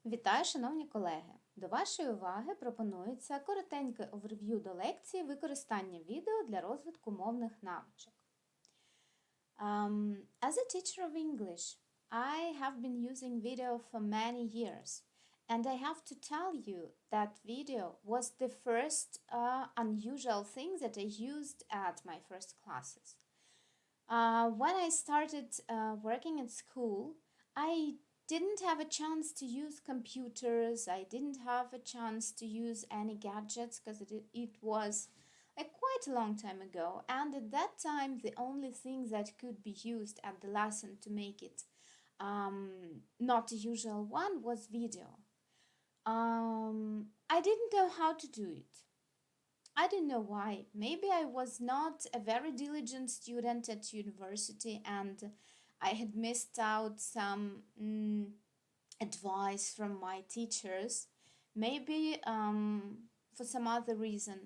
Вітаю, шановні колеги! До вашої уваги пропонується коротеньке оверв'ю до лекції використання відео для розвитку мовних навичок. As a teacher of English, I have been using video for many years, and I have to tell you that video was the first unusual thing that I used at my first classes. When I started working at school, I didn't have a chance to use computers. I didn't have a chance to use any gadgets because it was quite a long time ago. And at that time, the only thing that could be used at the lesson to make it not a usual one was video. I didn't know how to do it. I don't know why. Maybe I was not a very diligent student at university and I had missed out some advice from my teachers. Maybe for some other reason.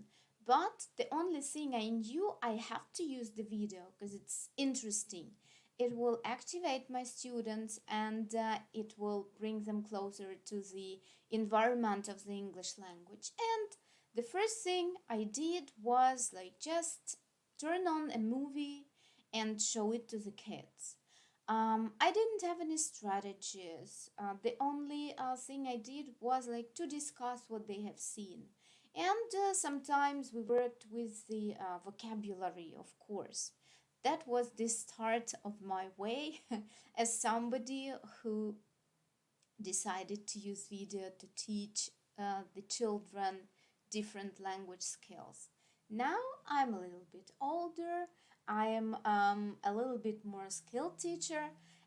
But the only thing I knew, I have to use the video because it's interesting. It will activate my students and it will bring them closer to the environment of the English language. And the first thing I did was just turn on a movie and show it to the kids. I didn't have any strategies. The only thing I did was to discuss what they have seen. And sometimes we worked with the vocabulary, of course. That was the start of my way as somebody who decided to use video to teach the children different language skills. Now I'm a little bit older. I am a little bit more skilled teacher,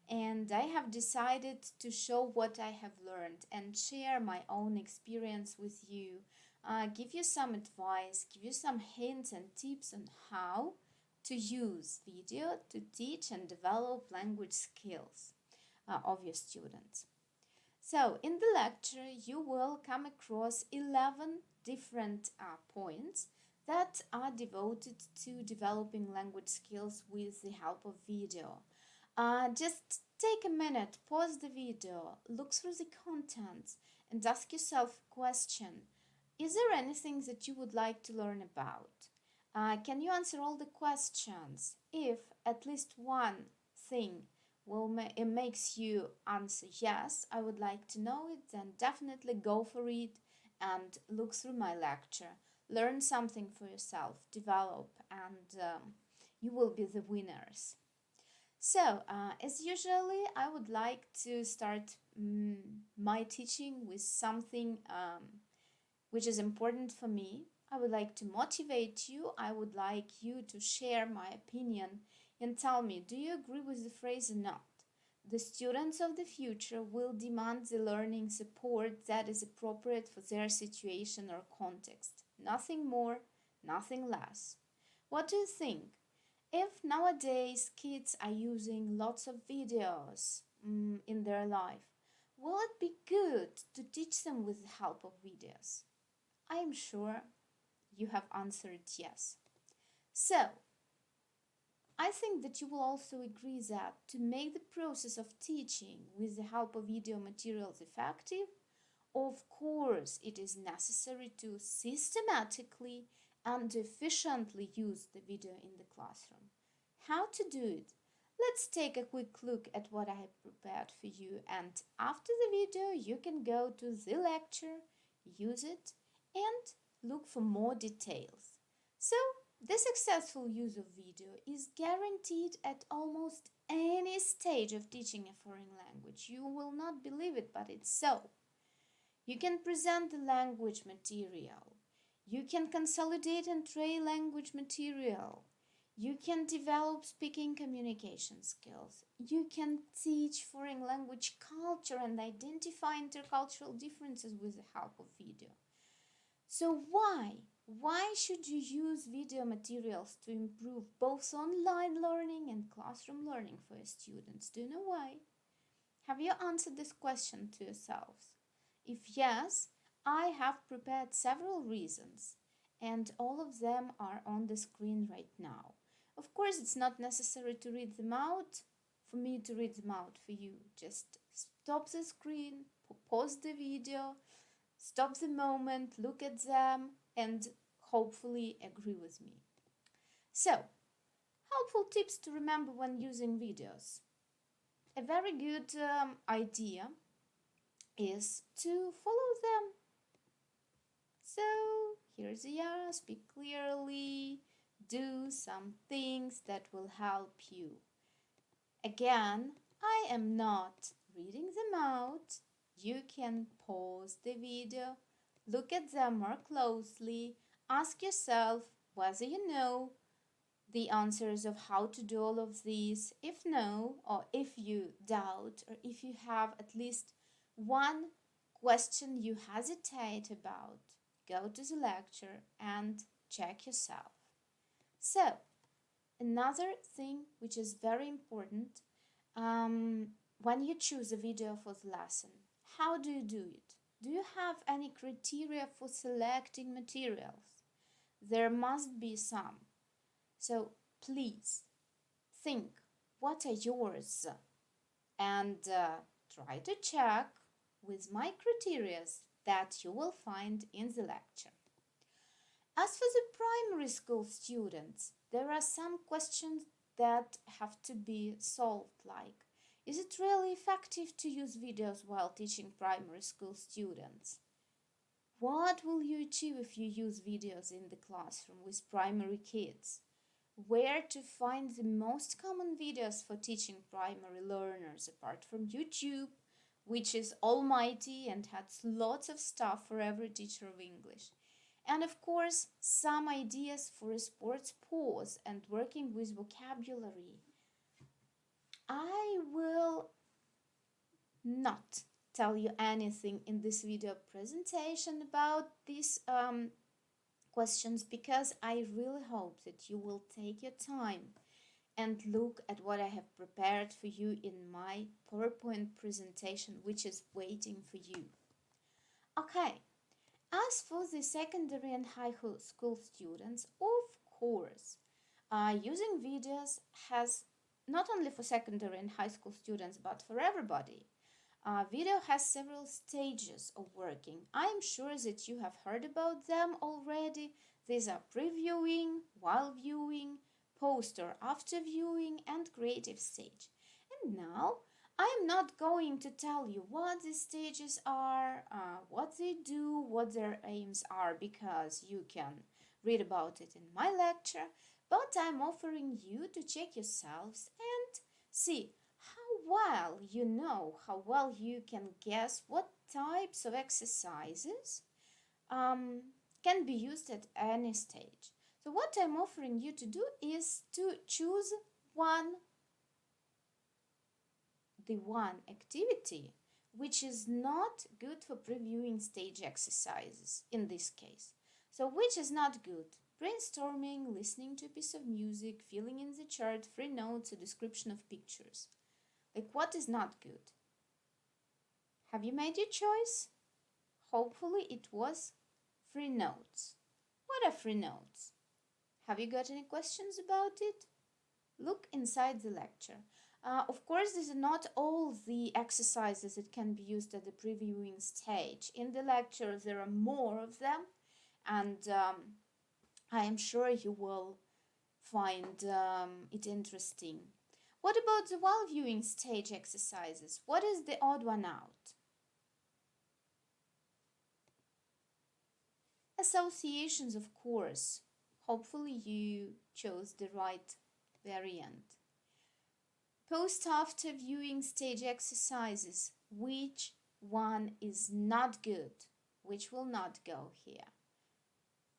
and I have decided to show what I have learned and share my own experience with you, give you some advice, give you some hints and tips on how to use video to teach and develop language skills of your students. So in the lecture you will come across 11 different points that are devoted to developing language skills with the help of video. Just take a minute, pause the video, look through the contents and ask yourself a question. Is there anything that you would like to learn about? Can you answer all the questions? If at least one thing it makes you answer yes, I would like to know it, then definitely go for it and look through my lecture. Learn something for yourself, develop, and you will be the winners. So, as usually, I would like to start my teaching with something which is important for me. I would like to motivate you. I would like you to share my opinion and tell me, do you agree with the phrase or not? The students of the future will demand the learning support that is appropriate for their situation or context. Nothing more, nothing less. What do you think? If nowadays kids are using lots of videos in their life, will it be good to teach them with the help of videos? I am sure you have answered yes. So, I think that you will also agree that to make the process of teaching with the help of video materials effective, of course it is necessary to systematically and efficiently use the video in the classroom. How to do it? Let's take a quick look at what I have prepared for you, and after the video you can go to the lecture, use it, and look for more details. So, the successful use of video is guaranteed at almost any stage of teaching a foreign language. You will not believe it, but it's so. You can present the language material. You can consolidate and train language material. You can develop speaking communication skills. You can teach foreign language culture and identify intercultural differences with the help of video. So why? Why should you use video materials to improve both online learning and classroom learning for your students? Do you know why? Have you answered this question to yourselves? If yes, I have prepared several reasons, and all of them are on the screen right now. Of course, it's not necessary to read them out, for me to read them out for you. Just stop the screen, pause the video, stop the moment, look at them, and hopefully agree with me. So, helpful tips to remember when using videos. A very good idea is to follow them. So, here's a yeah, speak clearly, do some things that will help you. Again, I am not reading them out. You can pause the video, look at them more closely, ask yourself whether you know the answers of how to do all of these. If no, or if you doubt, or if you have at least one question you hesitate about, go to the lecture and check yourself. So, another thing which is very important, when you choose a video for the lesson, how do you do it? Do you have any criteria for selecting materials? There must be some. So please think, what are yours? And try to check with my criteria that you will find in the lecture. As for the primary school students, there are some questions that have to be solved, like, is it really effective to use videos while teaching primary school students? What will you achieve if you use videos in the classroom with primary kids? Where to find the most common videos for teaching primary learners apart from YouTube, which is almighty and has lots of stuff for every teacher of English. And of course, some ideas for a sports pause and working with vocabulary. I will not tell you anything in this video presentation about these questions, because I really hope that you will take your time and look at what I have prepared for you in my PowerPoint presentation, which is waiting for you. Okay, as for the secondary and high school students, of course, using videos has not only for secondary and high school students, but for everybody. Video has several stages of working. I'm sure that you have heard about them already. These are previewing, while viewing, post or after viewing, and creative stage. And now I'm not going to tell you what these stages are, what they do, what their aims are, because you can read about it in my lecture, but I'm offering you to check yourselves and see how well you can guess what types of exercises can be used at any stage. So what I'm offering you to do is to choose the one activity which is not good for previewing stage exercises in this case. So which is not good? Brainstorming, listening to a piece of music, filling in the chart, free notes, a description of pictures. Like, what is not good? Have you made your choice? Hopefully it was free notes. What are free notes? Have you got any questions about it? Look inside the lecture. Of course, these are not all the exercises that can be used at the previewing stage. In the lecture, there are more of them, and I am sure you will find it interesting. What about the while viewing stage exercises? What is the odd one out? Associations, of course. Hopefully you chose the right variant. Post-after viewing stage exercises. Which one is not good? Which will not go here?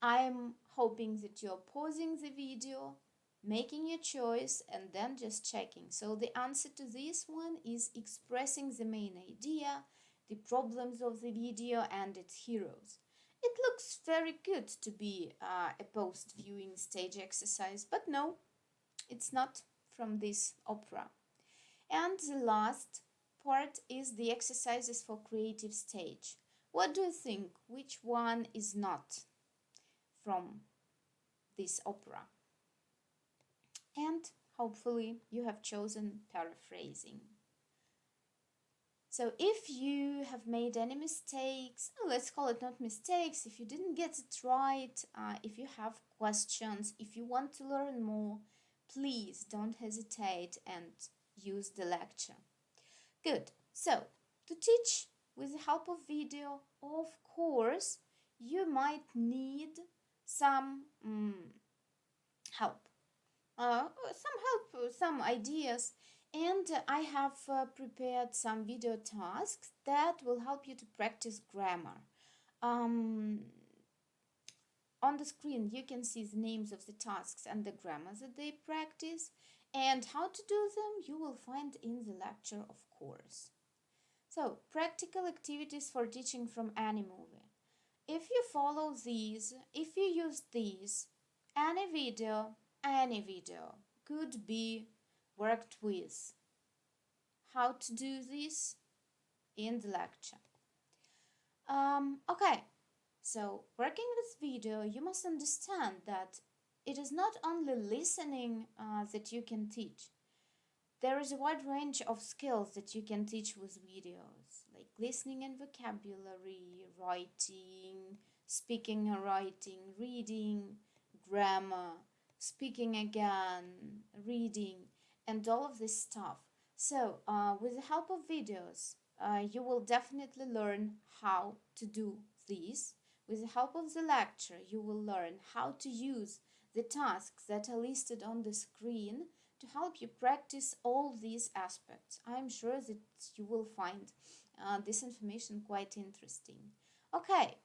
I'm hoping that you're pausing the video, making your choice, and then just checking. So the answer to this one is expressing the main idea, the problems of the video, and its heroes. It looks very good to be a post-viewing stage exercise, but no, it's not from this opera. And the last part is the exercises for creative stage. What do you think? Which one is not from this opera? And hopefully you have chosen paraphrasing. So if you have made any mistakes, let's call it not mistakes, if you didn't get it right, if you have questions, if you want to learn more, please don't hesitate and use the lecture. Good. So to teach with the help of video, of course, you might need some help. Some ideas, and I have prepared some video tasks that will help you to practice grammar. Um, on the screen, you can see the names of the tasks and the grammar that they practice, and how to do them you will find in the lecture, of course. So, practical activities for teaching from any movie. If you follow these, if you use these, any video could be worked with. How to do this in the lecture. Okay, so working with video, you must understand that it is not only listening that you can teach. There is a wide range of skills that you can teach with videos, like listening and vocabulary, writing, speaking and writing, reading, grammar, speaking again, reading, and all of this stuff. So, with the help of videos, you will definitely learn how to do this. With the help of the lecture, you will learn how to use the tasks that are listed on the screen to help you practice all these aspects. I'm sure that you will find this information quite interesting. Okay,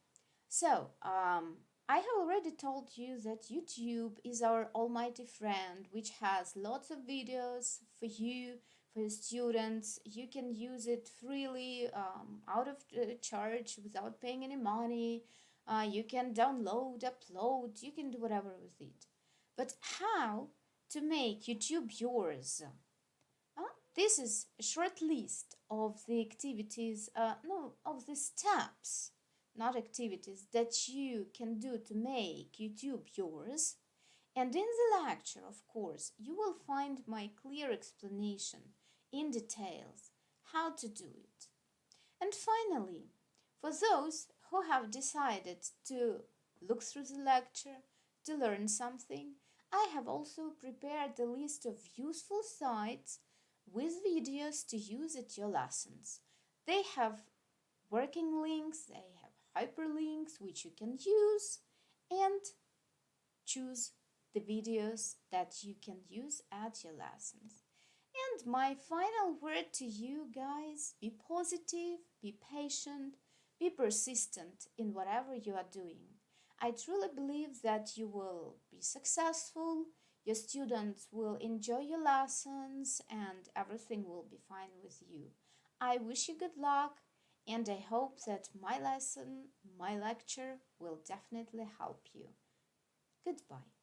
so I have already told you that YouTube is our almighty friend, which has lots of videos for you, for your students. You can use it freely, out of charge, without paying any money. You can download, upload, you can do whatever with it. But how to make YouTube yours? This is a short list of the activities, no, of the steps, not activities, that you can do to make YouTube yours. And in the lecture, of course, you will find my clear explanation in details how to do it. And finally, for those who have decided to look through the lecture to learn something, I have also prepared a list of useful sites with videos to use at your lessons. They have working links, they have hyperlinks which you can use, and choose the videos that you can use at your lessons. And my final word to you guys, be positive, be patient, be persistent in whatever you are doing. I truly believe that you will be successful, your students will enjoy your lessons, and everything will be fine with you. I wish you good luck, and I hope that my lesson, my lecture will definitely help you. Goodbye.